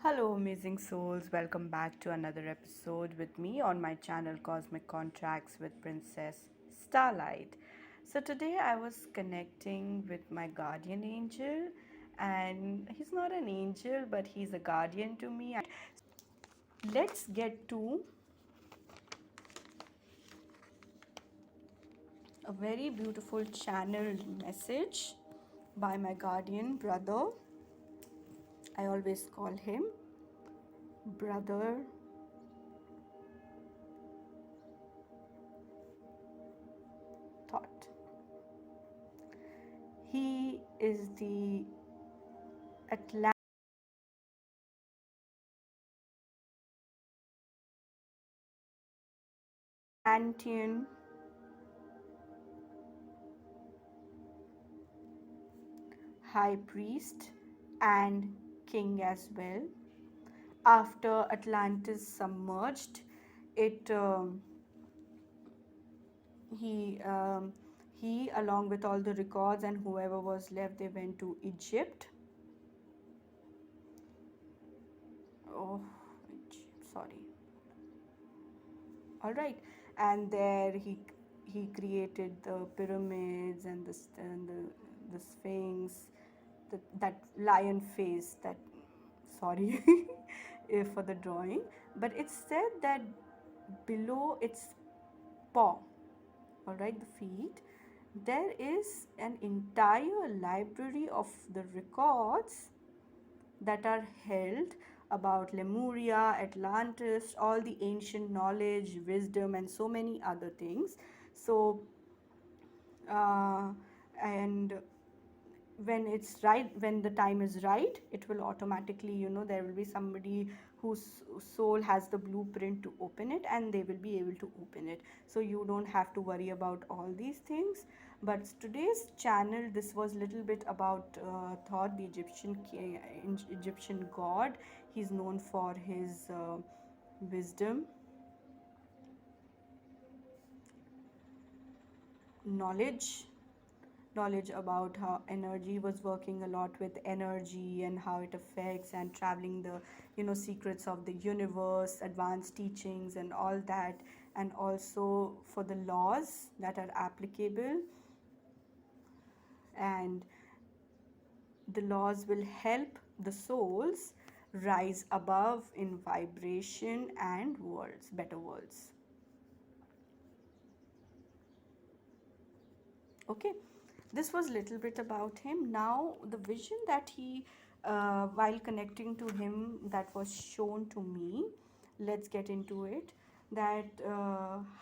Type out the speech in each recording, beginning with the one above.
Hello, amazing souls. Welcome back to another episode with me on my channel Cosmic Contracts with Princess Starlight. So, today I was connecting with my guardian angel, and he's not an angel, but he's a guardian to me. Let's get to a very beautiful channeled message by my guardian brother. I always call him Brother Thoth. He is the Atlantean high priest and king as well. After Atlantis submerged, it he he along with all the records and whoever was left, they went to Egypt. Oh, sorry. All right, and there he created the pyramids and the Sphinx, that lion face, that, sorry for the drawing, but it's said that below its paw, all right, the feet, there is an entire library of the records that are held about Lemuria, Atlantis, all the ancient knowledge, wisdom, and so many other things. So, and when it's right, when the time is right, it will automatically, there will be somebody whose soul has the blueprint to open it, and they will be able to open it. So you don't have to worry about all these things. But today's channel, this was a little bit about Thoth, the Egyptian god. He's known for his wisdom, knowledge, about how energy, was working a lot with energy and how it affects, and traveling the secrets of the universe, advanced teachings and all that, and also for the laws that are applicable, and the laws will help the souls rise above in vibration and worlds, better worlds. Okay, this was little bit about him. Now the vision that he while connecting to him, that was shown to me, let's get into it. That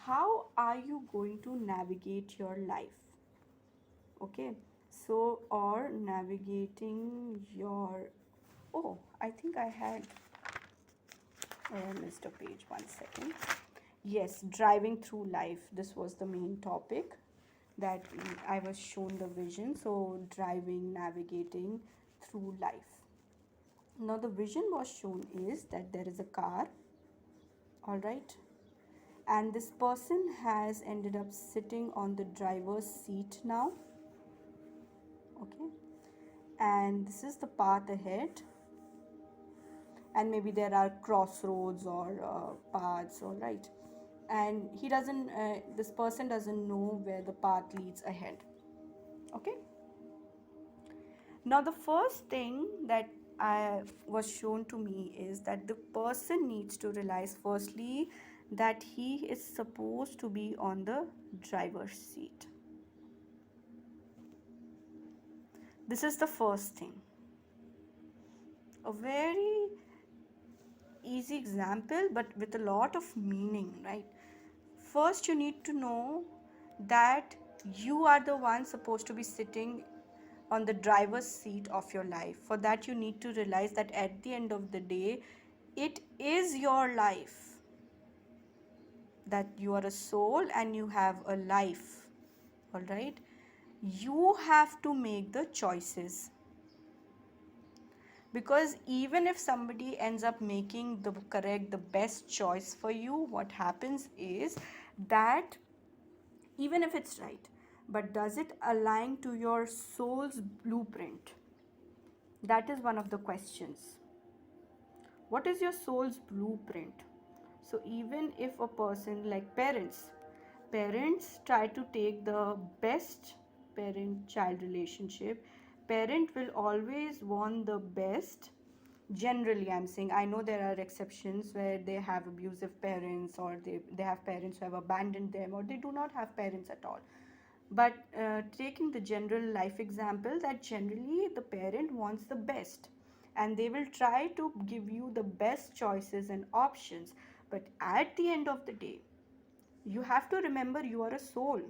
how are you going to navigate your life? Okay, so, or navigating your, oh, I think I missed a page, 1 second. Yes, driving through life, this was the main topic that I was shown the vision. So driving, navigating through life. Now the vision was shown is that there is a car, all right, and this person has ended up sitting on the driver's seat now. Okay, and this is the path ahead, and maybe there are crossroads or paths, all right, and he doesn't this person doesn't know where the path leads ahead. Okay, now the first thing that was shown to me is that the person needs to realize firstly that he is supposed to be on the driver's seat. This is the first thing. A very easy example, but with a lot of meaning, right? First, you need to know that you are the one supposed to be sitting on the driver's seat of your life. For that, you need to realize that at the end of the day, it is your life. That you are a soul and you have a life. All right? You have to make the choices. Because even if somebody ends up making the best choice for you, what happens is that even if it's right, but does it align to your soul's blueprint? That is one of the questions. What is your soul's blueprint? So even if a person, like parents try to take the best parent child relationship. Parent will always want the best. Generally, I'm saying, I know there are exceptions where they have abusive parents, or they have parents who have abandoned them, or they do not have parents at all. But taking the general life example, that generally the parent wants the best, and they will try to give you the best choices and options. But at the end of the day, you have to remember you are a soul,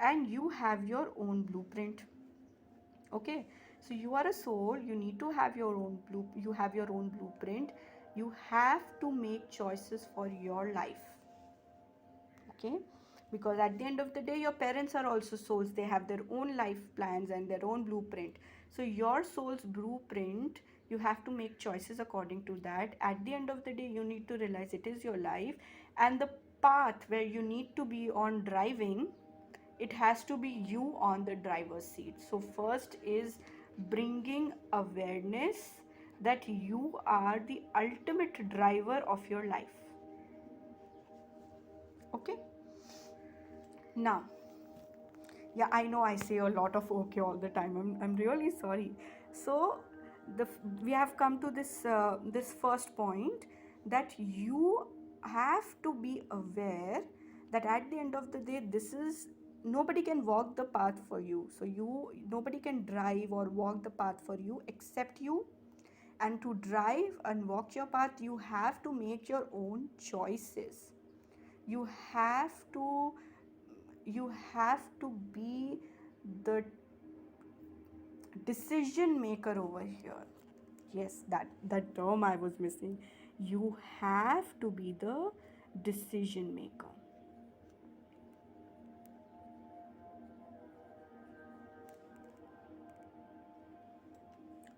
and you have your own blueprint. Okay, so you are a soul, you need to have your own you have your own blueprint. You have to make choices for your life. Okay, because at the end of the day, your parents are also souls. They have their own life plans and their own blueprint. So your soul's blueprint, you have to make choices according to that. At the end of the day, you need to realize it is your life, and the path where you need to be on driving, it has to be you on the driver's seat. So first is bringing awareness that you are the ultimate driver of your life. Okay, now, yeah, I know I say a lot of okay all the time. I'm really sorry. So we have come to this first point, that you have to be aware that at the end of the day, this is, nobody can walk the path for you. So nobody can drive or walk the path for you except you. And to drive and walk your path, you have to make your own choices. You have to be the decision maker over here. Yes, that term I was missing. You have to be the decision maker.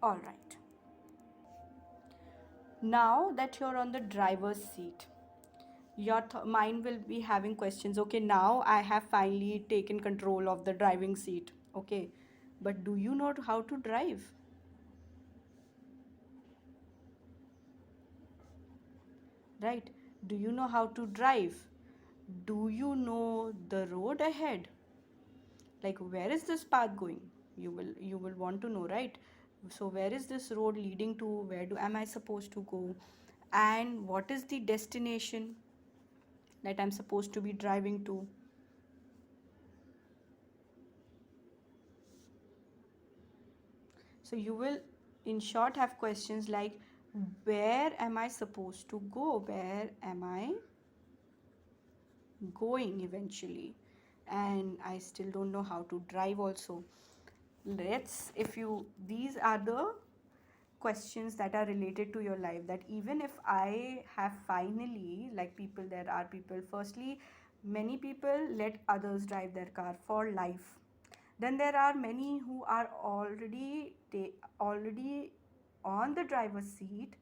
All right, now that you're on the driver's seat, your mind will be having questions. Okay, now I have finally taken control of the driving seat. Okay, but do you know how to drive? Right, do you know how to drive? Do you know the road ahead? Like, where is this path going? You will want to know, right? So where is this road leading to? Where do am I supposed to go? And what is the destination that I'm supposed to be driving to? So you will, in short, have questions like, where am I supposed to go? Where am I going eventually? And I still don't know how to drive also. Let's, if you, these are the questions that are related to your life, that even if I have finally, like people, there are people, firstly, many people let others drive their car for life. Then there are many who are already on the driver's seat.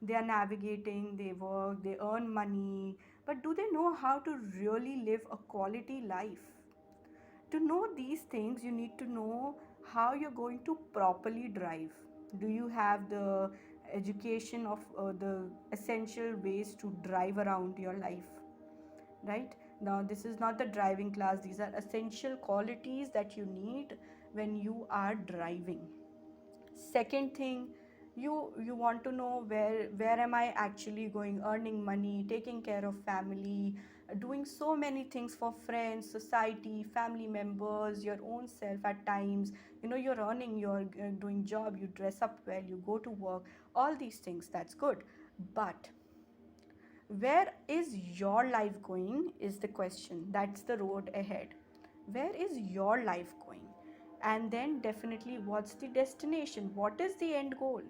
They are navigating, they work, they earn money, but do they know how to really live a quality life? To know these things, you need to know how you're going to properly drive. Do you have the education of the essential ways to drive around your life? Right now, this is not the driving class, these are essential qualities that you need when you are driving. Second thing, you want to know, where am I actually going, earning money, taking care of family, doing so many things for friends, society, family members, your own self. At times, you're earning, you're doing job, you dress up well, you go to work, all these things, that's good. But where is your life going is the question. That's the road ahead. Where is your life going? And then definitely, what's the destination? What is the end goal?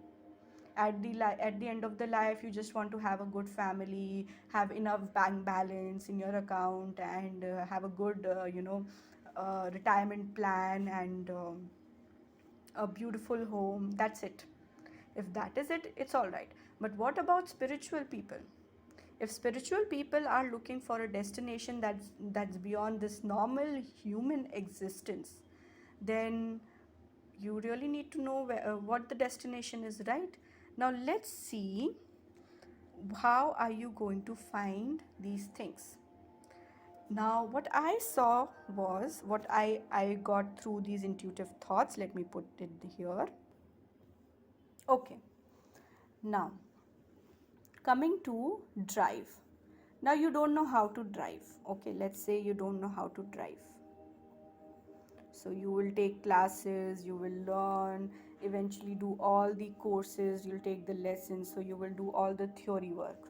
At the end of the life, you just want to have a good family, have enough bank balance in your account, and have a good retirement plan, and a beautiful home. That's it. If that is it, it's all right. But what about spiritual people? If spiritual people are looking for a destination that's beyond this normal human existence, then you really need to know what the destination is, right? Now let's see how are you going to find these things? Now, what I saw was what I got through these intuitive thoughts. Let me put it here. Okay, now coming to drive. Now, you don't know how to drive. Okay, let's say you don't know how to drive. So, you will take classes, you will learn, eventually do all the courses, you'll take the lessons, so you will do all the theory work.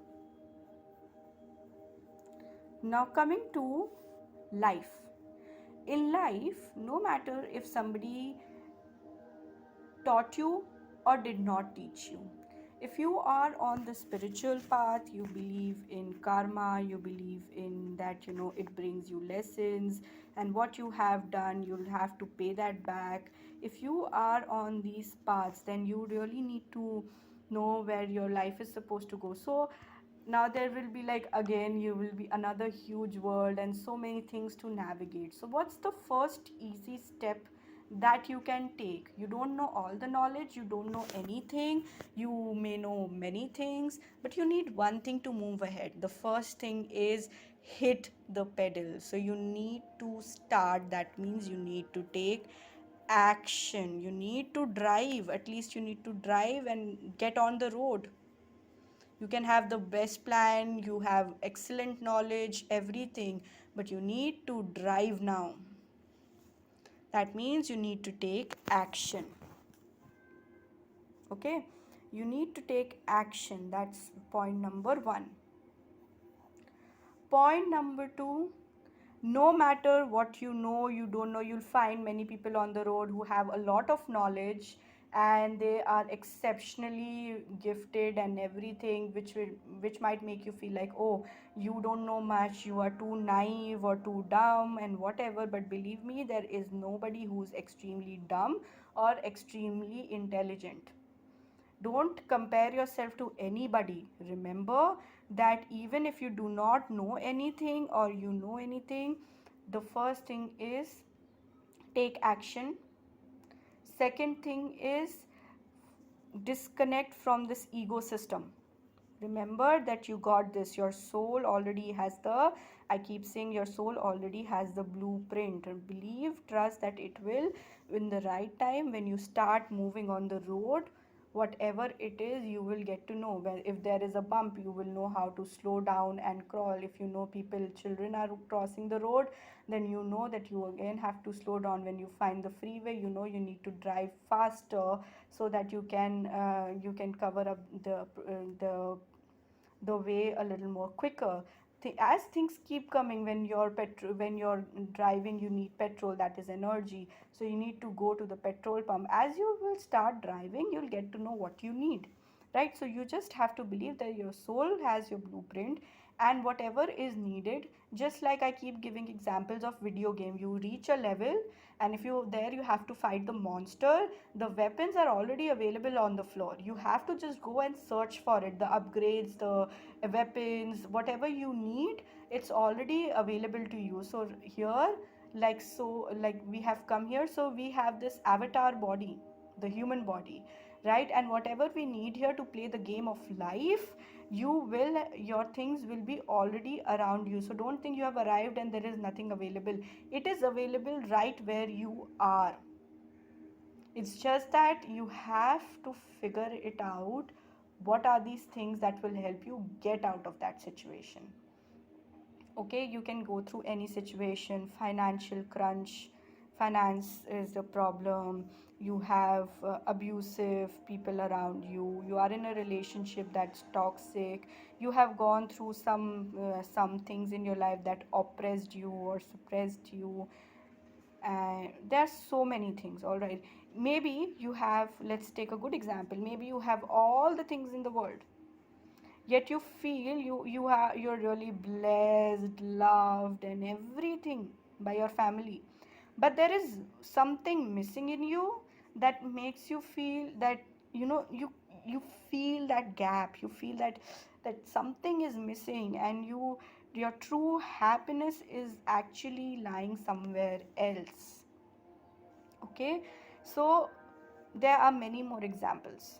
Now, coming to life. In life, no matter if somebody taught you or did not teach you, if you are on the spiritual path, you believe in karma, you believe in that, it brings you lessons, and what you have done, you'll have to pay that back. If you are on these paths, then you really need to know where your life is supposed to go. So now there will be, like, again, you will be another huge world and so many things to navigate. So what's the first easy step that you can take? You don't know all the knowledge, you don't know anything, you may know many things, but you need one thing to move ahead. The first thing is hit the pedal. So you need to start. That means you need to take action. You need to drive. At least you need to drive and get on the road. You can have the best plan, you have excellent knowledge, everything, but you need to drive now. That means you need to take action. Okay, you need to take action. That's point number 1. Point number 2, no matter what you know, you don't know, you'll find many people on the road who have a lot of knowledge and they are exceptionally gifted and everything, which might make you feel like, oh, you don't know much, you are too naive or too dumb and whatever. But believe me, there is nobody who's extremely dumb or extremely intelligent. Don't compare yourself to anybody. Remember that even if you do not know anything or you know anything, the first thing is take action. Second thing is disconnect from this ego system. Remember that you got this. Your soul already has the, I keep saying, your soul already has the blueprint. Believe, trust that it will, in the right time, when you start moving on the road, whatever it is, you will get to know. Where if there is a bump, you will know how to slow down and crawl. If you know children are crossing the road, then you know that you again have to slow down. When you find the freeway, you know you need to drive faster so that you can cover up the way a little more quicker. As things keep coming, when you're driving, you need petrol, that is energy, so you need to go to the petrol pump. As you will start driving, you'll get to know what you need, right? So you just have to believe that your soul has your blueprint, and whatever is needed, just like I keep giving examples of video game, you reach a level, and if you there you have to fight the monster, the weapons are already available on the floor. You have to just go and search for it, the upgrades, the weapons, whatever you need, it's already available to you. So here, like we have come here, so we have this avatar body, the human body, right? And whatever we need here to play the game of life, your things will be already around you. So don't think you have arrived and there is nothing available. It is available right where you are. It's just that you have to figure it out. What are these things that will help you get out of that situation? Okay, you can go through any situation, financial crunch, finance is a problem, you have abusive people around you, you are in a relationship that's toxic, you have gone through some things in your life that oppressed you or suppressed you, and there's so many things. All right, maybe you have, let's take a good example, maybe you have all the things in the world, yet you feel you're really blessed, loved and everything by your family, but there is something missing in you that makes you feel that, you feel that gap, you feel that something is missing, and your true happiness is actually lying somewhere else. Okay, so there are many more examples.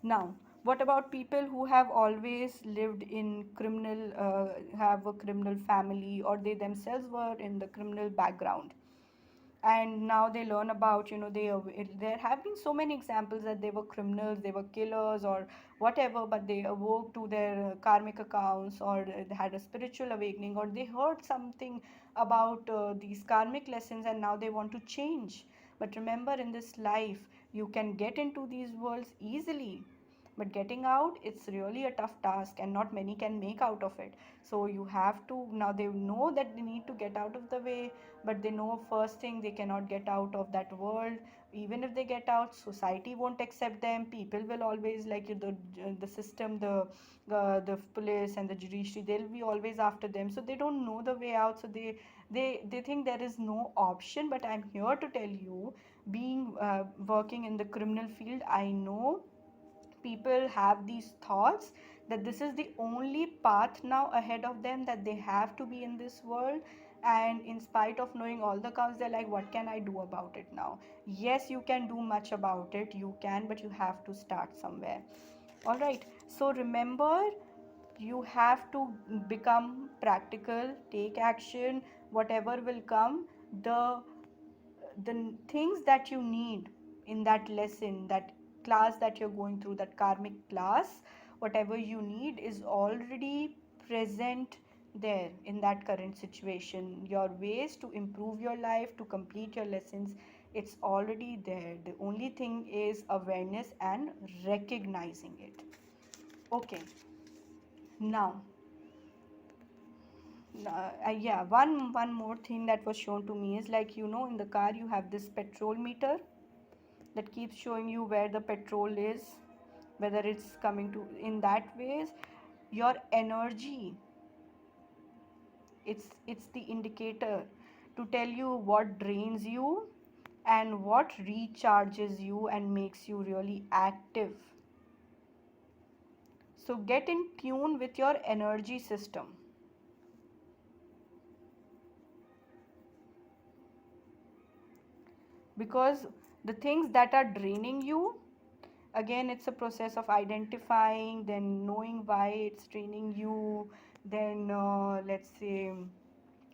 Now, What about people who have always lived in criminal, have a criminal family, or they themselves were in the criminal background? And now they learn about, there have been so many examples that they were criminals, they were killers or whatever, but they awoke to their karmic accounts, or they had a spiritual awakening, or they heard something about these karmic lessons, and now they want to change. But remember, in this life you can get into these worlds easily, but getting out, it's really a tough task, and not many can make out of it. So you have to, now they know that they need to get out of the way, but they know first thing, they cannot get out of that world. Even if they get out, society won't accept them. People will always, like the system, the police and the judiciary, they'll be always after them, so they don't know the way out. So they think there is no option. But I'm here to tell you, being working in the criminal field, I know people have these thoughts that this is the only path now ahead of them, that they have to be in this world. And in spite of knowing all the counts, they're like, what can I do about it now? Yes, you can do much about it, you can, but you have to start somewhere. All right, so remember, you have to become practical, take action. Whatever will come, the things that you need in that lesson, that class that you're going through, that karmic class, whatever you need is already present there in that current situation. Your ways to improve your life, to complete your lessons, it's already there. The only thing is awareness and recognizing it. Okay, now yeah, one more thing that was shown to me is, like, in the car you have this petrol meter that keeps showing you where the petrol is, whether it's coming to, in that ways your energy, it's the indicator to tell you what drains you and what recharges you and makes you really active. So get in tune with your energy system, because the things that are draining you, again, it's a process of identifying, then knowing why it's draining you, then let's say,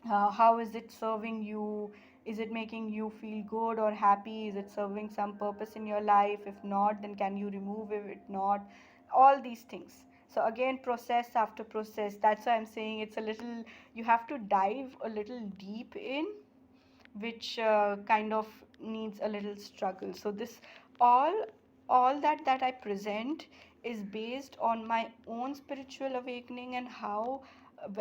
how is it serving you? Is it making you feel good or happy? Is it serving some purpose in your life? If not, then can you remove it? If not, all these things. So again, process after process. That's why I'm saying it's a little, you have to dive a little deep in, which kind of needs a little struggle. So this, all all that I present is based on my own spiritual awakening, and how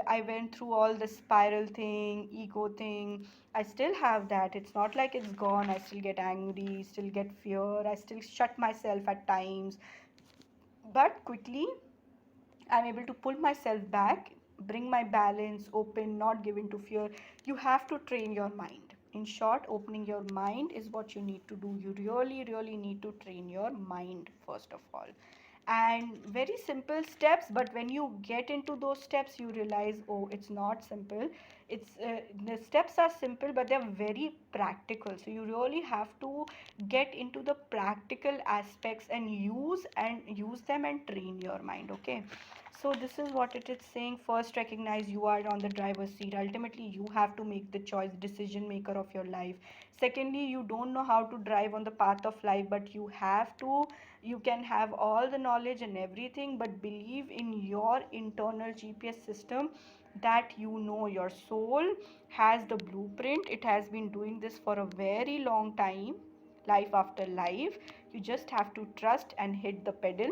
I went through all the spiral thing, ego thing. I still have that. It's not like it's gone. I still get angry, still get fear, I still shut myself at times, but quickly I'm able to pull myself back, bring my balance, open, not give in to fear. You have to train your mind. In short, opening your mind is what you need to do. You really, really need to train your mind first of all. And very simple steps, but when you get into those steps, you realize, oh, it's not simple. It's the steps are simple, but they're very practical. So you really have to get into the practical aspects and use them and train your mind. Okay, so this is what it is saying. First, recognize you are on the driver's seat. Ultimately, you have to make the choice, decision maker of your life. Secondly, you don't know how to drive on the path of life, but you have to. You can have all the knowledge and everything, but believe in your internal GPS system, that your soul has the blueprint. It has been doing this for a very long time, life after life. You just have to trust and hit the pedal.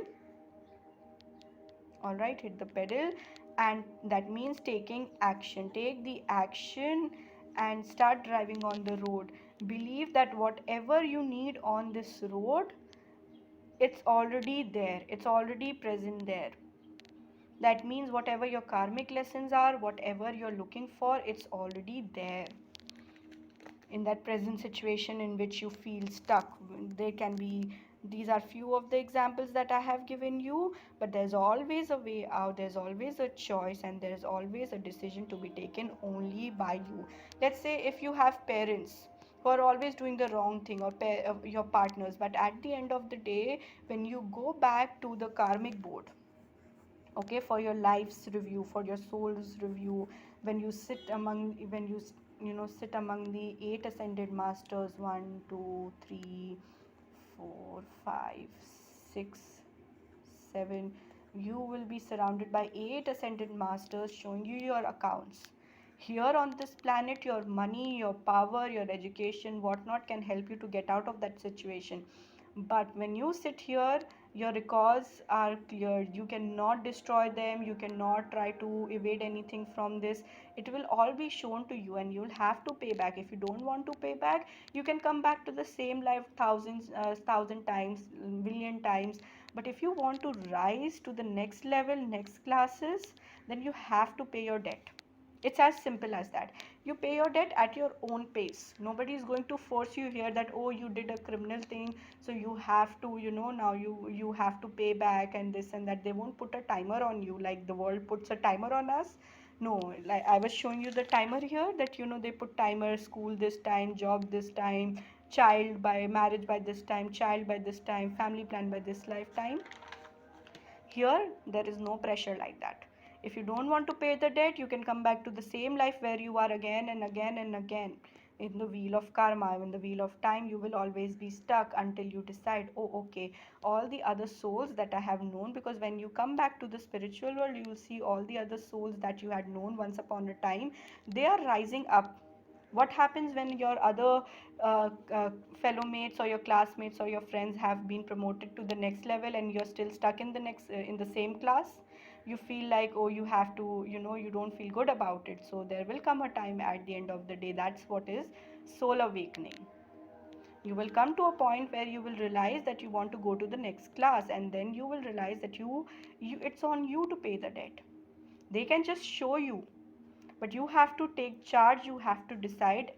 All right, hit the pedal, and that means taking action. Take the action and start driving on the road. Believe that whatever you need on this road, it's already there, it's already present there. That means whatever your karmic lessons are, whatever you're looking for, it's already there in that present situation in which you feel stuck. They can be, these are few of the examples that I have given you, but there's always a way out, there's always a choice, and there's always a decision to be taken only by you. Let's say if you have parents, who are always doing the wrong thing, or your partners. But at the end of the day, when you go back to the karmic board, okay, for your life's review, for your soul's review, when you sit among, when you know, sit among the 8 ascended masters, 1 2 3 4 5 6 7, you will be surrounded by 8 ascended masters showing you your accounts. Here on this planet, your money, your power, your education, whatnot can help you to get out of that situation. But when you sit here, your records are clear. You cannot destroy them. You cannot try to evade anything from this. It will all be shown to you, and you'll have to pay back. If you don't want to pay back, you can come back to the same life thousand times, million times. But if you want to rise to the next level, next classes, then you have to pay your debt. It's as simple as that. You pay your debt at your own pace. Nobody is going to force you here that, oh, you did a criminal thing, so you have to, you know, now you have to pay back and this and that. They won't put a timer on you like the world puts a timer on us. No, like I was showing you the timer here, that, you know, they put timer, school this time, job this time, child by marriage by this time, child by this time, family plan by this lifetime. Here, there is no pressure like that. If you don't want to pay the debt, you can come back to the same life where you are again and again and again. In the wheel of karma, in the wheel of time, you will always be stuck until you decide, oh, okay, all the other souls that I have known, because when you come back to the spiritual world, you will see all the other souls that you had known once upon a time, they are rising up. What happens when your other fellow mates or your classmates or your friends have been promoted to the next level and you're still stuck in the next in the same class? You feel like, oh, you have to, you know, you don't feel good about it. So there will come a time at the end of the day, that's what is soul awakening. You will come to a point where you will realize that you want to go to the next class, and then you will realize that you it's on you to pay the debt. They can just show you, but you have to take charge. You have to decide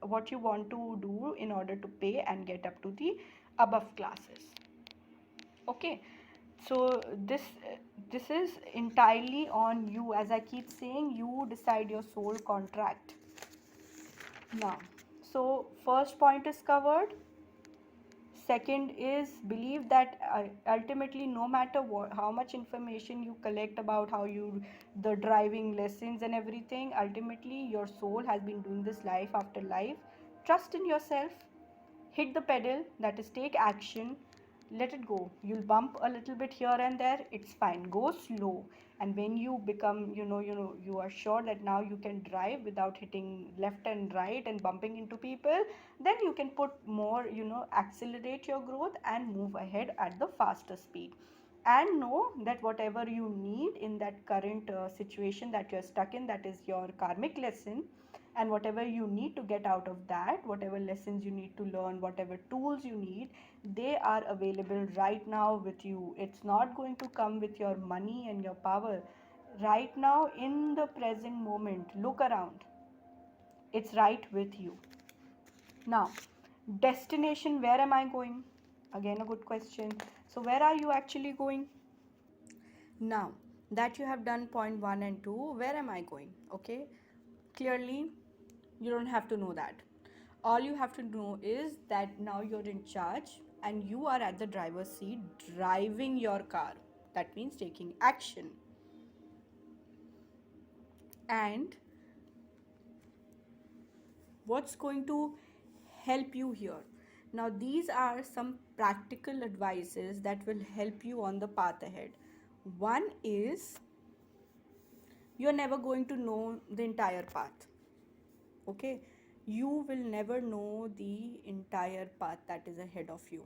what you want to do in order to pay and get up to the above classes. Okay, so this is entirely on you. As I keep saying, you decide your soul contract. Now, so first point is covered. Second is believe that ultimately, no matter what, how much information you collect about how you, the driving lessons and everything, ultimately your soul has been doing this life after life. Trust in yourself. Hit the pedal, that is, take action. Let it go. You'll bump a little bit here and there, it's fine. Go slow. And when you become, you are sure that now you can drive without hitting left and right and bumping into people, then you can put more, accelerate your growth and move ahead at the faster speed. And know that whatever you need in that current situation that you're stuck in, that is your karmic lesson. And whatever you need to get out of that, whatever lessons you need to learn, whatever tools you need, they are available right now with you. It's not going to come with your money and your power. Right now, in the present moment, look around, it's right with you. Now, destination, where am I going? Again, a good question. So where are you actually going? Now that you have done point 1 and 2, where am I going? Okay, clearly you don't have to know that. All you have to know is that now you're in charge and you are at the driver's seat driving your car. That means taking action. And what's going to help you here? Now, these are some practical advices that will help you on the path ahead. One is, you're never going to know the entire path. Okay, you will never know the entire path that is ahead of you.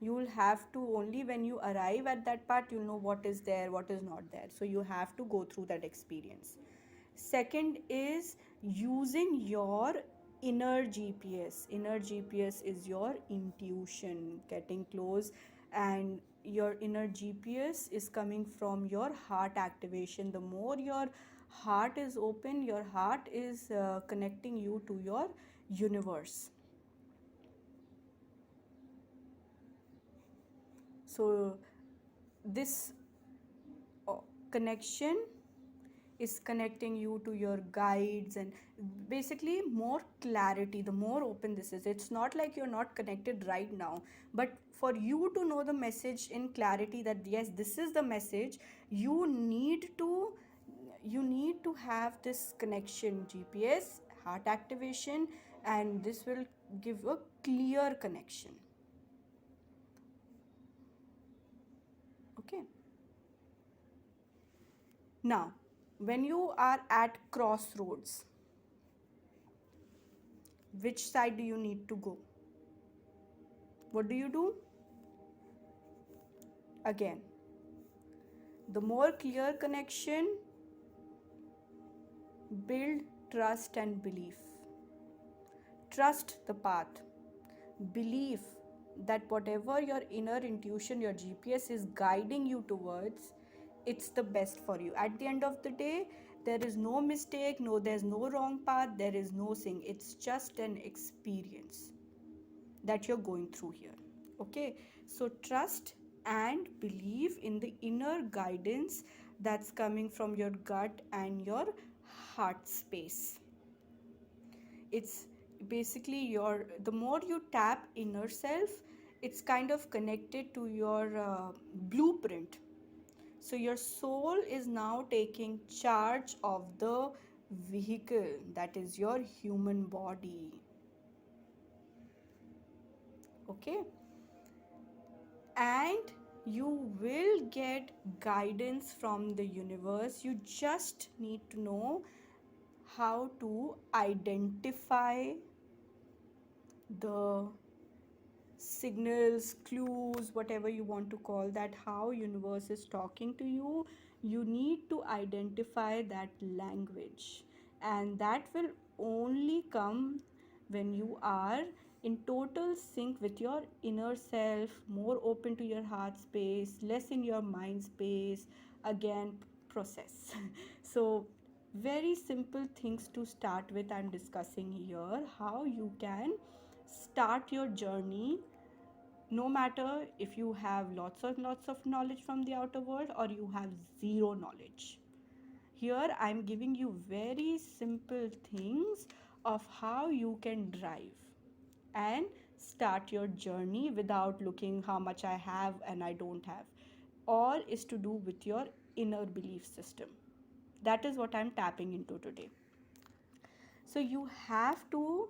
You will have to, only when you arrive at that part, you'll know what is there, what is not there. So you have to go through that experience. Second is using your inner GPS. Inner GPS is your intuition, getting close, and your inner GPS is coming from your heart activation. The more your heart is open, your heart is connecting you to your universe. So this connection is connecting you to your guides, and basically more clarity. The more open this is, it's not like you're not connected right now, but for you to know the message in clarity, that yes, this is the message, you need to have this connection, GPS, heart activation, and this will give a clear connection. Okay. Now, when you are at crossroads, which side do you need to go? What do? Again, the more clear connection, build trust and belief. Trust the path. Believe that whatever your inner intuition, your GPS is guiding you towards, it's the best for you. At the end of the day, there is no mistake, there's no wrong path, there is no thing. It's just an experience that you're going through here. Okay, so trust and believe in the inner guidance that's coming from your gut and your heart space. It's basically the more you tap inner self, it's kind of connected to your blueprint. So your soul is now taking charge of the vehicle, that is your human body. Okay, and you will get guidance from the universe. You just need to know how to identify the signals, clues, whatever you want to call that, how universe is talking to you. You need to identify that language, and that will only come when you are in total sync with your inner self, more open to your heart space, less in your mind space. Again, process. So very simple things to start with, I'm discussing here, how you can start your journey, no matter if you have lots of knowledge from the outer world or you have zero knowledge. Here I'm giving you very simple things of how you can drive and start your journey without looking how much I have and I don't have. All is to do with your inner belief system. That is what I'm tapping into today. So you have to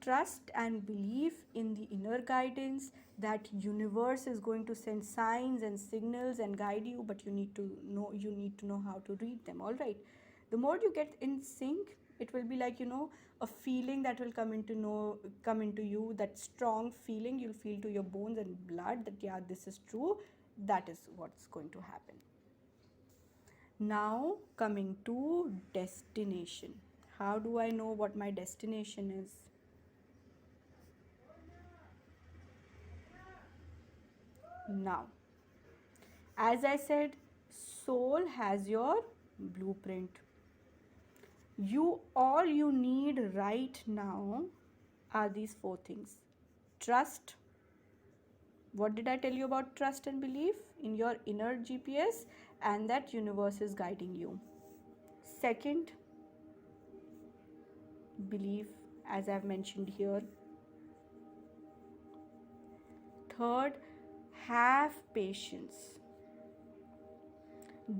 trust and believe in the inner guidance, that universe is going to send signs and signals and guide you, but you need to know how to read them. All right, the more you get in sync, it will be like a feeling that will come into you, that strong feeling you'll feel to your bones and blood, that yeah, this is true. That is what's going to happen. Now coming to destination. How do I know what my destination is? Now, as I said, soul has your blueprint. All you need right now are these 4 things. Trust. What did I tell you about trust and belief? In your inner GPS, and that universe is guiding you. Second, belief, as I've mentioned here. Third, have patience.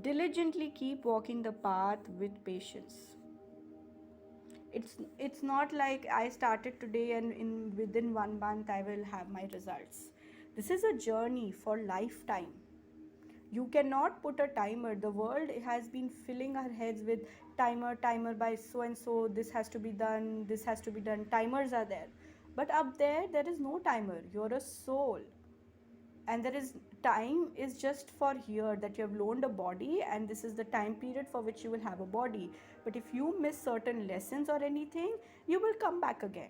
Diligently keep walking the path with patience. It's not like I started today and within 1 month I will have my results. This is a journey for lifetime. You cannot put a timer. The world has been filling our heads with timer by so and so, this has to be done, this has to be done. Timers are there. But up there is no timer. You're a soul. And there is time is just for here, that you have loaned a body and this is the time period for which you will have a body. But if you miss certain lessons or anything, you will come back again.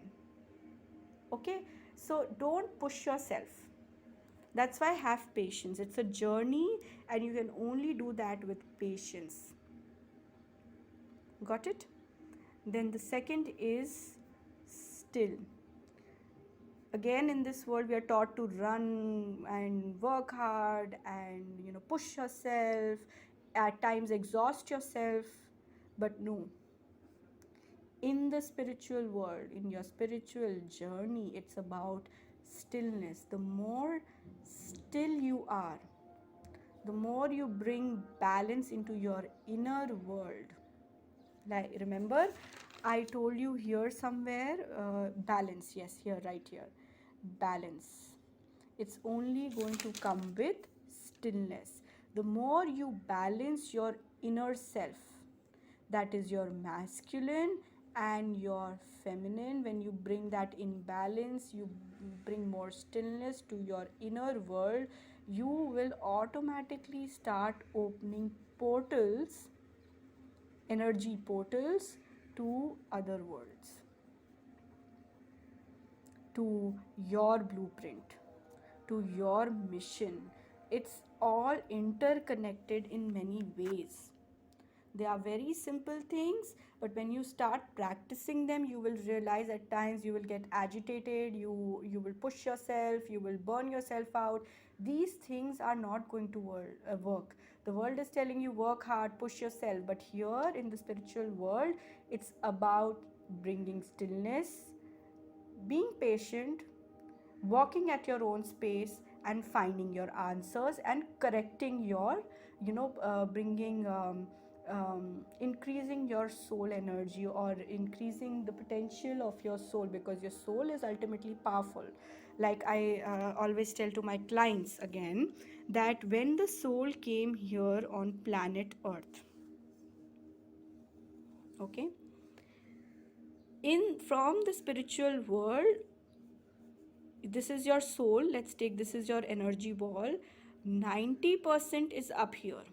Okay, so don't push yourself. That's why have patience. It's a journey and you can only do that with patience. Got it? Then the second is still. Again, in this world, we are taught to run and work hard and push yourself. at times exhaust yourself, but no. In the spiritual world, in your spiritual journey, it's about stillness. The more still you are, the more you bring balance into your inner world. Like, remember, I told you here somewhere, balance. Yes, here, right here. Balance. It's only going to come with stillness. The more you balance your inner self, that is your masculine and your feminine, when you bring that in balance, you bring more stillness to your inner world, you will automatically start opening portals, energy portals, to other worlds, to your blueprint, to your mission. It's all interconnected in many ways. They are very simple things, but when you start practicing them, you will realize at times you will get agitated, you will push yourself, you will burn yourself out. These things are not going to work. The world is telling you work hard, push yourself, but here in the spiritual world, it's about bringing stillness, being patient, walking at your own space, and finding your answers and correcting your, bringing increasing your soul energy, or increasing the potential of your soul, because your soul is ultimately powerful. Like I always tell to my clients again, that when the soul came here on planet Earth, okay, in from the spiritual world, this is your soul, let's take, this is your energy ball, 90% is up here.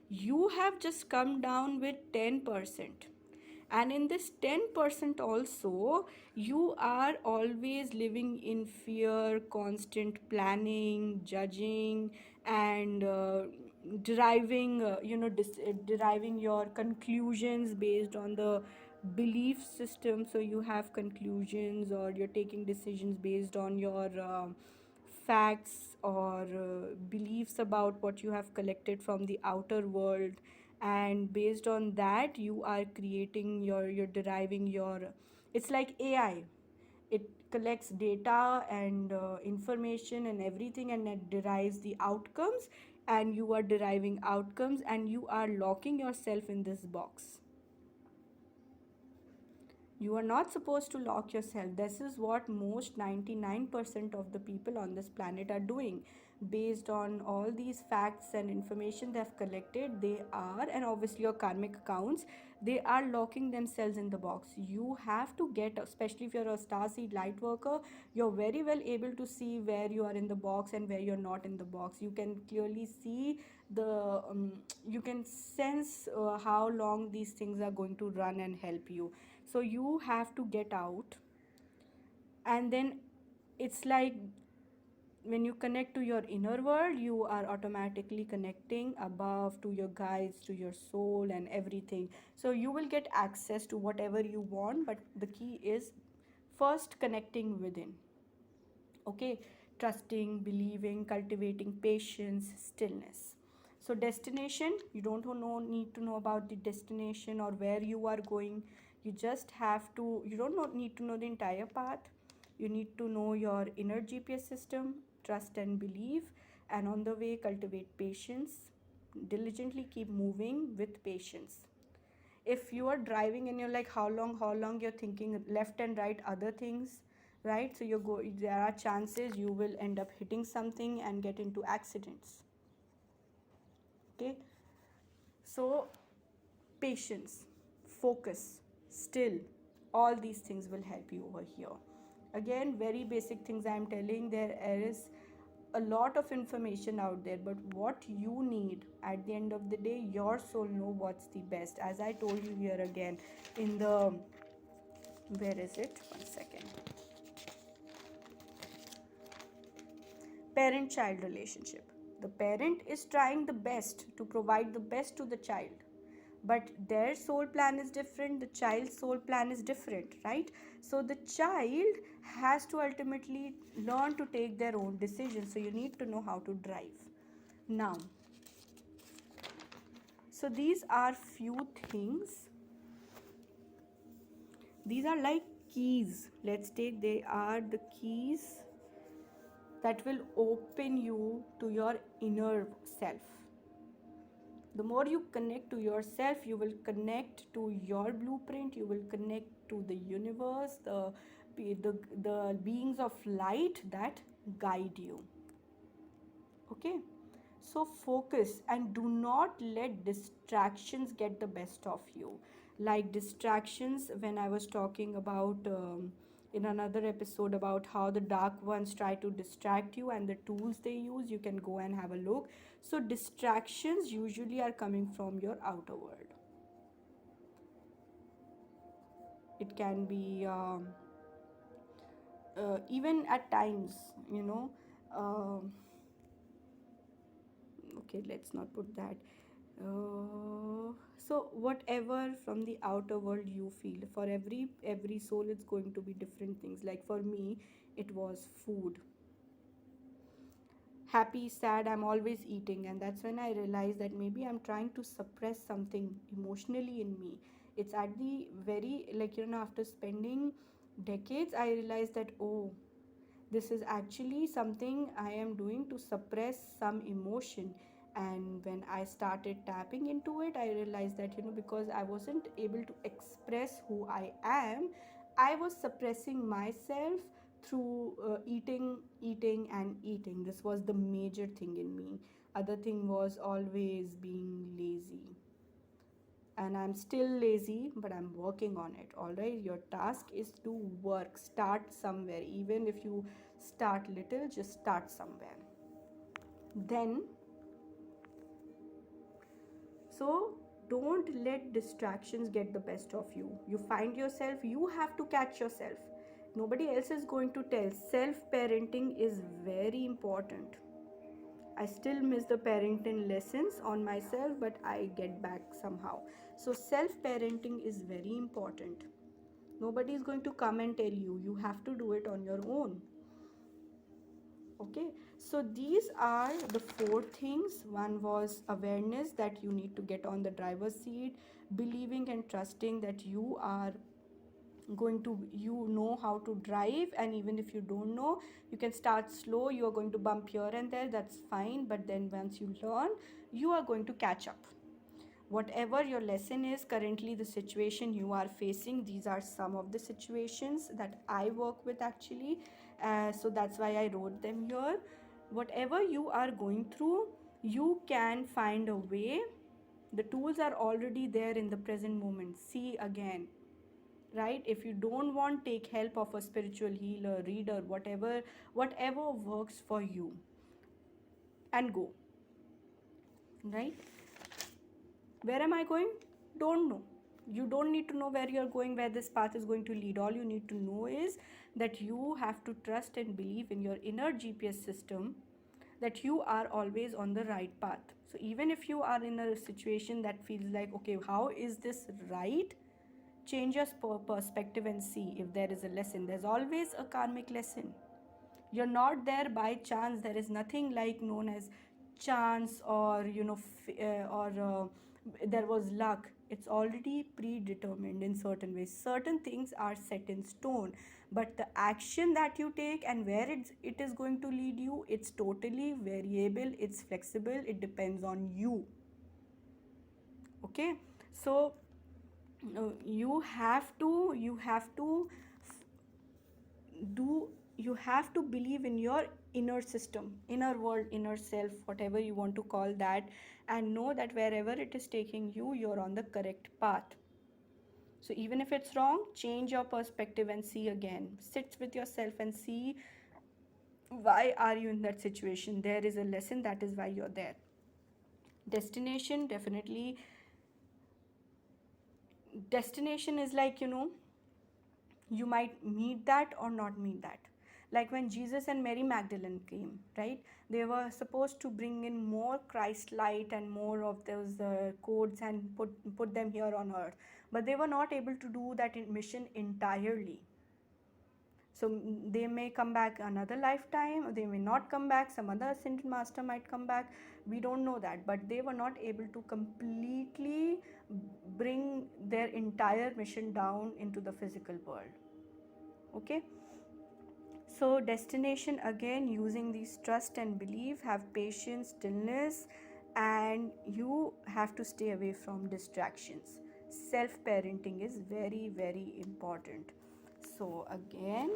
You have just come down with 10%, and in this 10% also, you are always living in fear, constant planning, judging, and deriving deriving your conclusions based on the belief system. So you have conclusions, or you're taking decisions based on your facts, or beliefs about what you have collected from the outer world, and based on that you are creating your, you're deriving your, it's like AI. It collects data and information and everything, and it derives the outcomes, and you are deriving outcomes, and you are locking yourself in this box. You are not supposed to lock yourself. This is what most 99% of the people on this planet are doing. Based on all these facts and information they have collected, they are, and obviously your karmic accounts, they are locking themselves in the box. You have to get, especially if you're a starseed light worker, you're very well able to see where you are in the box and where you're not in the box. You can clearly see the, you can sense how long these things are going to run and help you. So you have to get out, and then it's like when you connect to your inner world, you are automatically connecting above to your guides, to your soul, and everything. So you will get access to whatever you want, but the key is first connecting within. Okay, trusting, believing, cultivating patience, stillness. So destination, you don't know, need to know about the destination or where you are going. You just have to, you don't need to know the entire path. You need to know your inner GPS system, trust and believe, and on the way cultivate patience, diligently keep moving with patience. If you are driving and you're like, how long you're thinking left and right other things, right? So there are chances you will end up hitting something and get into accidents. Okay, so patience, focus, still, all these things will help you over here. Again, very basic things I am telling. There is a lot of information out there, but what you need at the end of the day, your soul know what's the best. As I told you here again in the, where is it, one second, parent child relationship. The parent is trying the best to provide the best to the child, but their soul plan is different, the child's soul plan is different, right? So the child has to ultimately learn to take their own decisions. So you need to know how to drive. Now, So these are few things. These are like keys. Let's take, they are the keys that will open you to your inner self. The more you connect to yourself, you will connect to your blueprint, you will connect to the universe, the beings of light that guide you. Okay, so focus and do not let distractions get the best of you. Like distractions, when I was talking about in another episode about how the dark ones try to distract you and the tools they use, you can go and have a look. So distractions usually are coming from your outer world. It can be even at times, you know. Okay, let's not put that. So whatever from the outer world you feel, for every soul it's going to be different things. Like for me, it was food. Happy, sad, I'm always eating, and that's when I realized that maybe I'm trying to suppress something emotionally in me. It's at the very, like, after spending decades, I realized that, oh, this is actually something I am doing to suppress some emotion. And when I started tapping into it, I realized that, because I wasn't able to express who I am, I was suppressing myself through eating and eating. This was the major thing in me. Other thing was always being lazy, and I'm still lazy, but I'm working on it. All right, your task is to work. Start somewhere. Even if you start little, just start somewhere. Then, so don't let distractions get the best of you. You find yourself, you have to catch yourself. Nobody else is going to tell. Self parenting is very important. I still miss the parenting lessons on myself, but I get back somehow. So self parenting is very important. Nobody is going to come and tell you. You have to do it on your own. Okay, so these are the 4 things. One was awareness, that you need to get on the driver's seat, believing and trusting that you are going to, how to drive, and even if you don't know, you can start slow. You are going to bump here and there, that's fine, but then once you learn, you are going to catch up. Whatever your lesson is currently, the situation you are facing, these are some of the situations that I work with actually. So that's why I wrote them here. Whatever you are going through, you can find a way. The tools are already there in the present moment. See again, right? If you don't want, take help of a spiritual healer, reader, whatever works for you, and go. Right? Where am I going? Don't know. You don't need to know where you're going, where this path is going to lead. All you need to know is that you have to trust and believe in your inner GPS system, that you are always on the right path. So even if you are in a situation that feels like, okay, how is this right? Change your perspective and see if there is a lesson. There's always a karmic lesson. You're not there by chance. There is nothing like known as chance, or there was luck. It's already predetermined in certain ways. Certain things are set in stone, but the action that you take and where it is going to lead you, it's totally variable, it's flexible, it depends on you. Okay, so you have to believe in your inner system, inner world, inner self, whatever you want to call that, and know that wherever it is taking you, you're on the correct path. So even if it's wrong, change your perspective and see again. Sit with yourself and see, why are you in that situation? There is a lesson, that is why you're there. Destination, definitely. Destination is like, you might meet that or not meet that. Like when Jesus and Mary Magdalene came, right? They were supposed to bring in more Christ light and more of those codes and put them here on earth, but they were not able to do that mission entirely. So they may come back another lifetime, or they may not come back, some other ascended master might come back, we don't know that, but they were not able to completely bring their entire mission down into the physical world. Okay, so destination, again, using these trust and belief, have patience, stillness, and you have to stay away from distractions. Self parenting is very, very important. So again,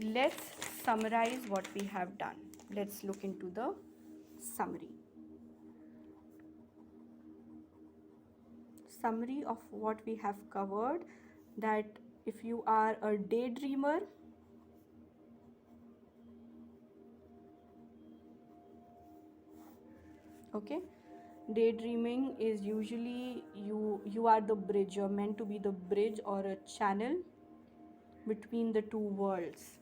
let's summarize what we have done. Let's look into the summary of what we have covered. That if you are a daydreamer, okay, daydreaming is usually you are the bridge, you're meant to be the bridge or a channel between the two worlds.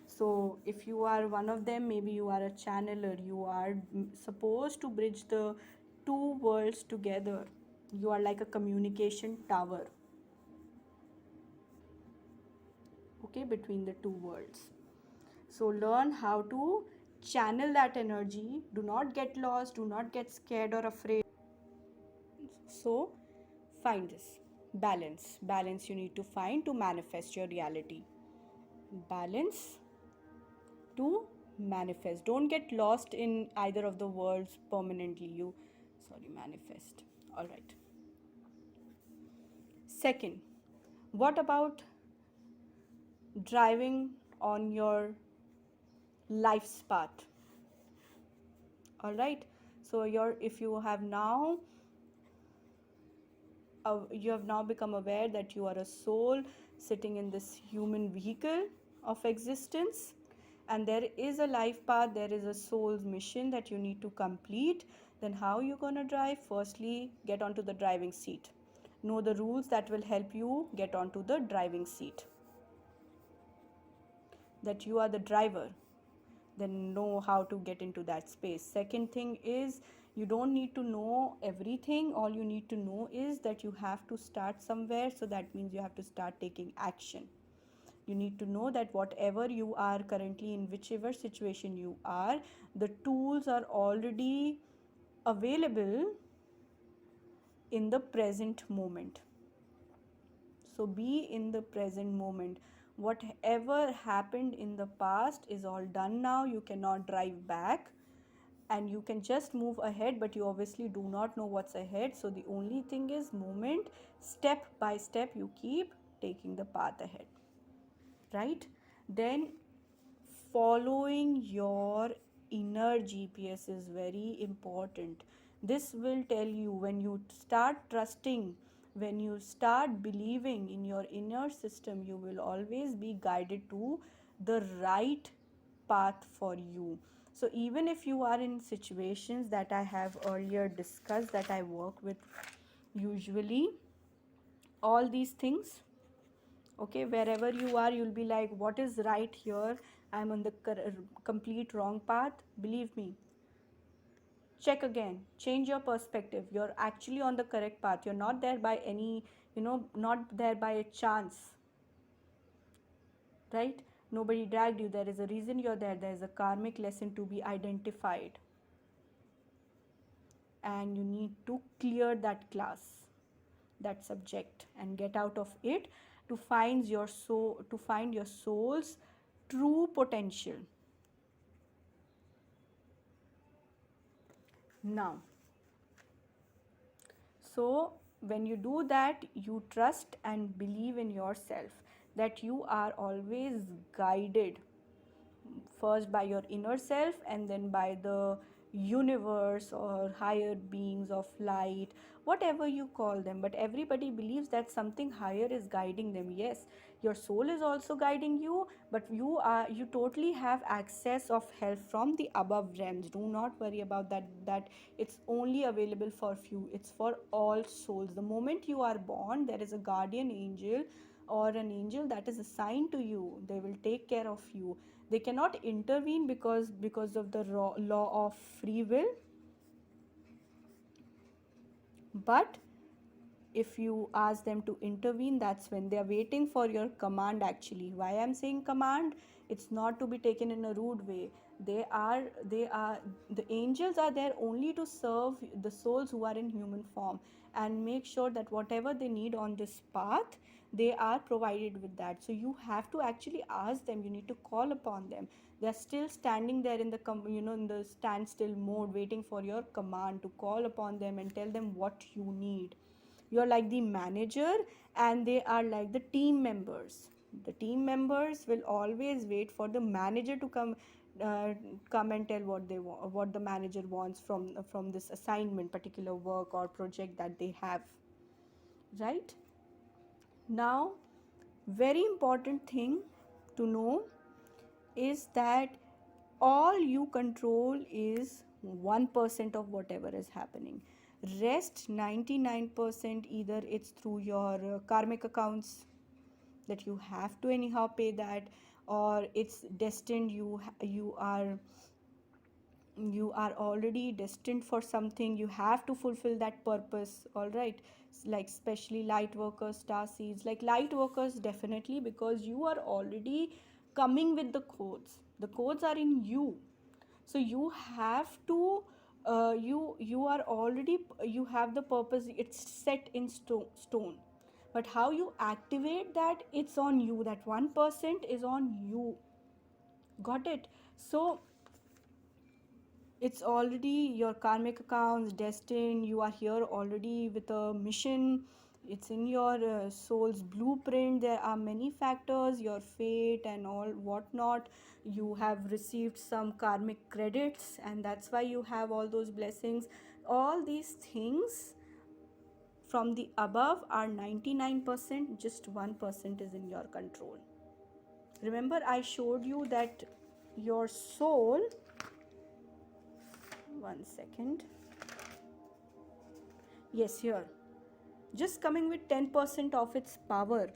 So if you are one of them, maybe you are a channeler, you are supposed to bridge the two worlds together. You are like a communication tower, okay, between the two worlds. So learn how to channel that energy. Do not get lost, do not get scared or afraid. So find this balance you need to find to manifest your reality. Balance to manifest. Don't get lost in either of the worlds permanently. Manifest. All right. Second, what about driving on your life's path? All right. So if you have now become aware that you are a soul sitting in this human vehicle of existence, and there is a life path, there is a soul's mission that you need to complete, then how you gonna drive? Firstly, get onto the driving seat. Know the rules that will help you get onto the driving seat, that you are the driver. Then know how to get into that space. Second thing is, you don't need to know everything. All you need to know is that you have to start somewhere, so that means you have to start taking action. You need to know that whatever you are currently in, whichever situation you are, the tools are already available in the present moment. So be in the present moment. Whatever happened in the past is all done now. You cannot drive back, and you can just move ahead, but you obviously do not know what's ahead. So the only thing is moment, step by step, you keep taking the path ahead, right? Then following your inner GPS is very important. This will tell you, when you start trusting, when you start believing in your inner system, you will always be guided to the right path for you. So even if you are in situations that I have earlier discussed, that I work with usually, all these things, okay, wherever you are, you'll be like, what is right here? I'm on the complete wrong path. Believe me, check again, change your perspective. You're actually on the correct path. You're not there by any, not there by a chance, right? Nobody dragged you. There is a reason you're there. There is a karmic lesson to be identified, and you need to clear that class, that subject, and get out of it to find your soul's true potential. Now, so when you do that, you trust and believe in yourself, that you are always guided, first by your inner self and then by the universe or higher beings of light, whatever you call them, but everybody believes that something higher is guiding them. Yes, your soul is also guiding you, but you totally have access of help from the above realms. Do not worry about that it's only available for few. It's for all souls. The moment you are born, there is a guardian angel or an angel that is assigned to you. They will take care of you. They cannot intervene because of the law of free will, but If you ask them to intervene, that's when they are waiting for your command. Actually, why I'm saying command, it's not to be taken in a rude way. They are the angels are there only to serve the souls who are in human form, and make sure that whatever they need on this path, they are provided with that. So you have to actually ask them, you need to call upon them. They're still standing there in the in the standstill mode, waiting for your command to call upon them and tell them what you need. You're like the manager, and they are like the team members. The team members will always wait for the manager to uh, come and tell what they want, what the manager wants from this assignment, particular work or project that they have. Right now, very important thing to know is that all you control is 1% of whatever is happening. Rest 99%, either it's through your karmic accounts that you have to anyhow pay that, or it's destined, you are already destined for something, you have to fulfill that purpose. All right, like especially light workers, star seeds, like light workers, definitely, because you are already coming with the codes are in you. So you have to you are already, you have the purpose, it's set in stone. But how you activate that, it's on you. That 1% is on you. Got it? So it's already your karmic accounts destined. You are here already with a mission. It's in your soul's blueprint. There are many factors, your fate and all whatnot. You have received some karmic credits, and that's why you have all those blessings. All these things from the above are 99%, just 1% is in your control. Remember, I showed you that your soul, one second, yes, here, just coming with 10% of its power.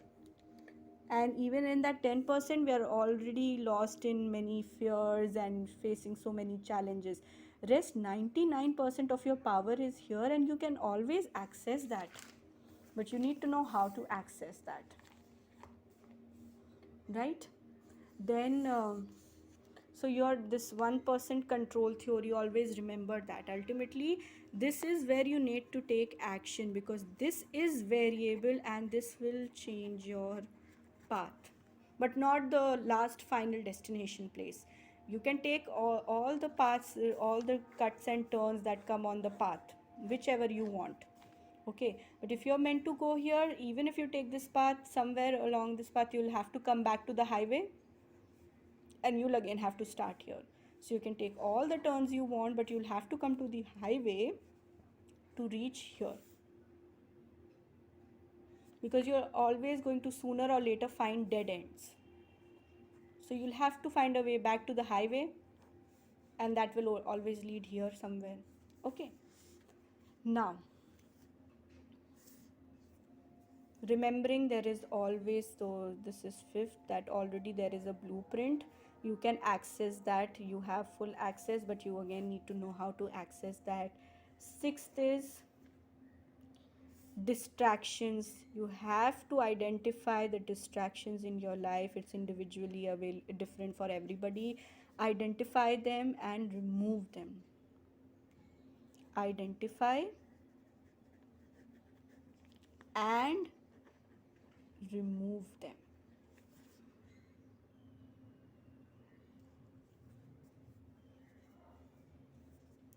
And even in that 10%, we are already lost in many fears and facing so many challenges. Rest 99% of your power is here, and you can always access that. But you need to know how to access that. Right? Then so your this 1% control theory, always remember that ultimately this is where you need to take action, because this is variable and this will change your path, but not the last final destination place. You can take all the paths, all the cuts and turns that come on the path, whichever you want. Okay, but if you're meant to go here, even if you take this path, somewhere along this path you'll have to come back to the highway, and you'll again have to start here. So you can take all the turns you want, but you'll have to come to the highway to reach here, because you're always going to sooner or later find dead ends. So you'll have to find a way back to the highway, and that will always lead here somewhere. Okay, now remembering there is always, so this is fifth, that already there is a blueprint. You can access that, you have full access, but you again need to know how to access that. Sixth is distractions. You have to identify the distractions in your life. It's individually different for everybody. Identify them and remove them. Identify and remove them.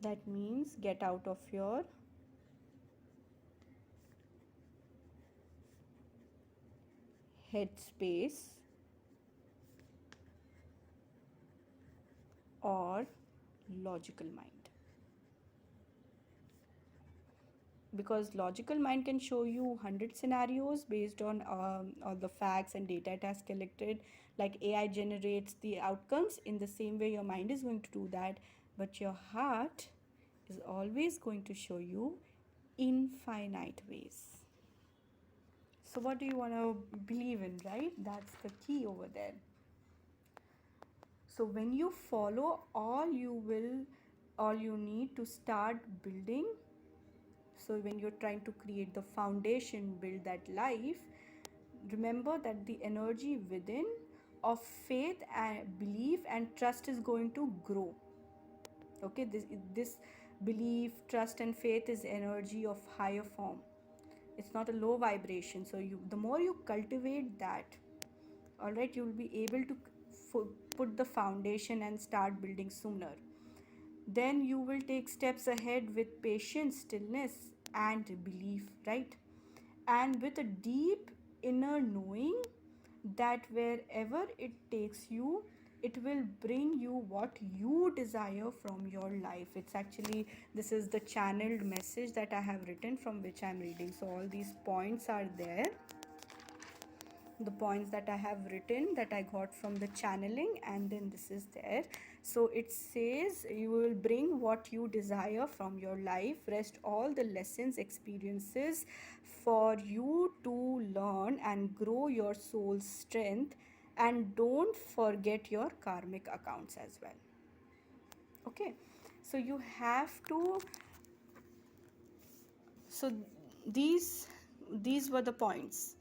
That means get out of your headspace or logical mind. Because logical mind can show you 100 scenarios based on all the facts and data it has collected, like AI generates the outcomes. In the same way, your mind is going to do that, but your heart is always going to show you infinite ways. So what do you want to believe in, right? That's the key over there. So when you follow, all you need to start building So when you're trying to create the foundation, build that life, remember that the energy within of faith and belief and trust is going to grow. Okay, this belief, trust and faith is energy of higher form. It's not a low vibration. So the more you cultivate that, all right, you will be able to put the foundation and start building sooner. Then you will take steps ahead with patience, stillness and belief, right? And with a deep inner knowing that wherever it takes you, it will bring you what you desire from your life. It's actually, this is the channeled message that I have written, from which I'm reading. So all these points are there, the points that I have written that I got from the channeling, and then this is there. So it says you will bring what you desire from your life, rest all the lessons, experiences for you to learn and grow your soul's strength, and don't forget your karmic accounts as well. Okay, so you have to, so these were the points.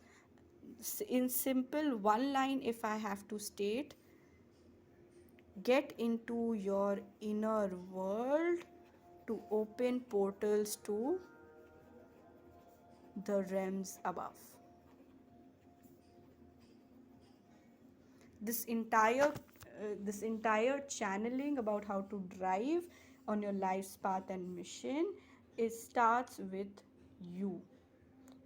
In simple one line, if I have to state, get into your inner world to open portals to the realms above. This entire channeling about how to drive on your life's path and mission, it starts with you.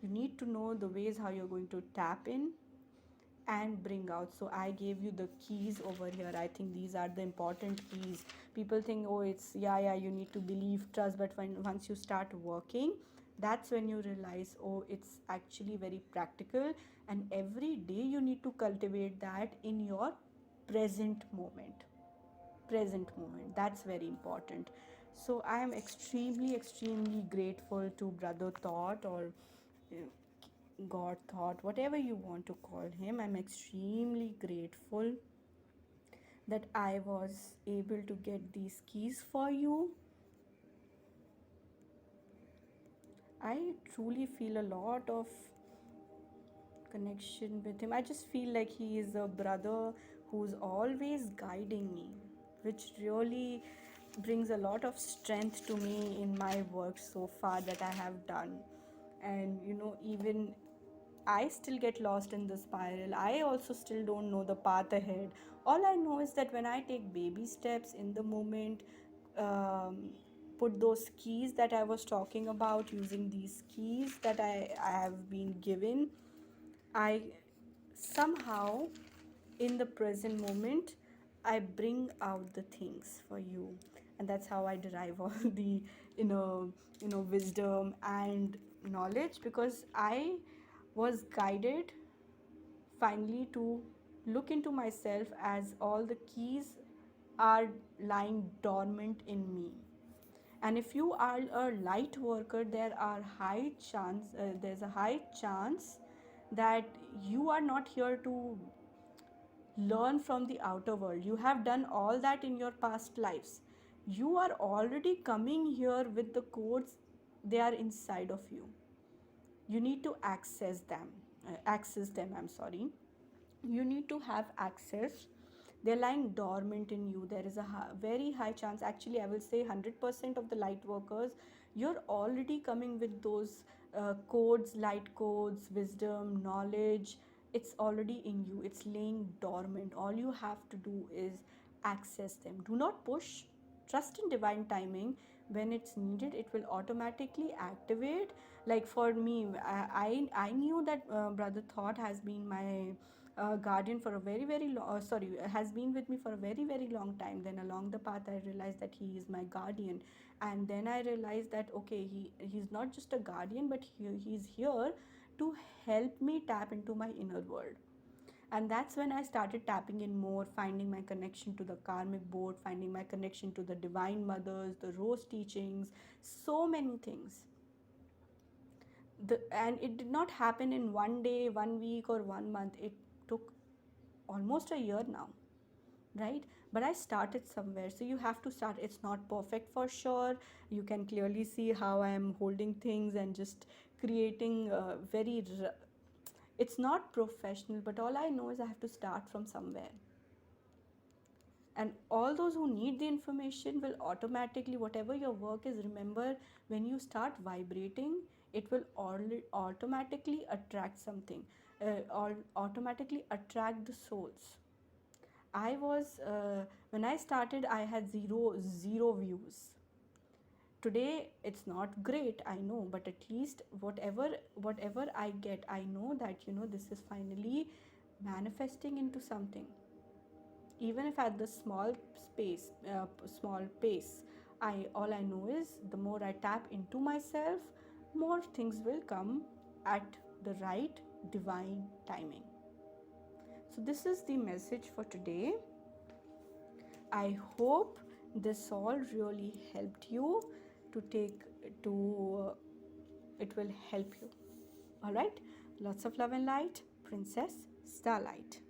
You need to know the ways how you're going to tap in and bring out. So I gave you the keys over here. I think these are the important keys. People think, oh, it's yeah, you need to believe, trust, but once you start working, that's when you realize, oh, it's actually very practical, and every day you need to cultivate that in your present moment. That's very important. So I am extremely grateful to Brother Thoth, or God Thoth, whatever you want to call him. I'm extremely grateful that I was able to get these keys for you. I truly feel a lot of connection with him. I just feel like he is a brother who's always guiding me, which really brings a lot of strength to me in my work so far that I have done. And even I still get lost in the spiral. I also still don't know the path ahead. All I know is that when I take baby steps in the moment, um, put those keys that I was talking about, using these keys that I have been given, I somehow, in the present moment, I bring out the things for you. And that's how I derive all the wisdom and knowledge, because I was guided finally to look into myself, as all the keys are lying dormant in me. And if you are a light worker, there's a high chance that you are not here to learn from the outer world. You have done all that in your past lives. You are already coming here with the codes. They are inside of you. You need to access them, I'm sorry. You need to have access. They're lying dormant in you. There is a very high chance, actually I will say 100% of the light workers, you're already coming with those codes, light codes, wisdom, knowledge. It's already in you. It's laying dormant. All you have to do is access them. Do not push. Trust in divine timing. When it's needed, it will automatically activate. Like for me, I knew that Brother Thoth has been my guardian for a very long, has been with me for a very long time. Then along the path I realized that he is my guardian, and then I realized that okay, he's not just a guardian, but he's here to help me tap into my inner world. And that's when I started tapping in more, finding my connection to the karmic board, finding my connection to the divine mothers, the rose teachings, so many things. And it did not happen in one day, 1 week, or 1 month. It took almost a year now, right? but I started somewhere. So you have to start. It's not perfect for sure. You can clearly see how I am holding things and just creating it's not professional, but all I know is I have to start from somewhere. And all those who need the information will automatically, whatever your work is, remember, when you start vibrating, it will automatically attract something, or automatically attract the souls. I was when I started, I had zero views. Today it's not great, I know, but at least whatever I get, I know that this is finally manifesting into something. Even if at the small pace, I all I know is the more I tap into myself, more things will come at the right divine timing. So this is the message for today. I hope this all really helped you to it will help you. All right, lots of love and light, Princess Starlight.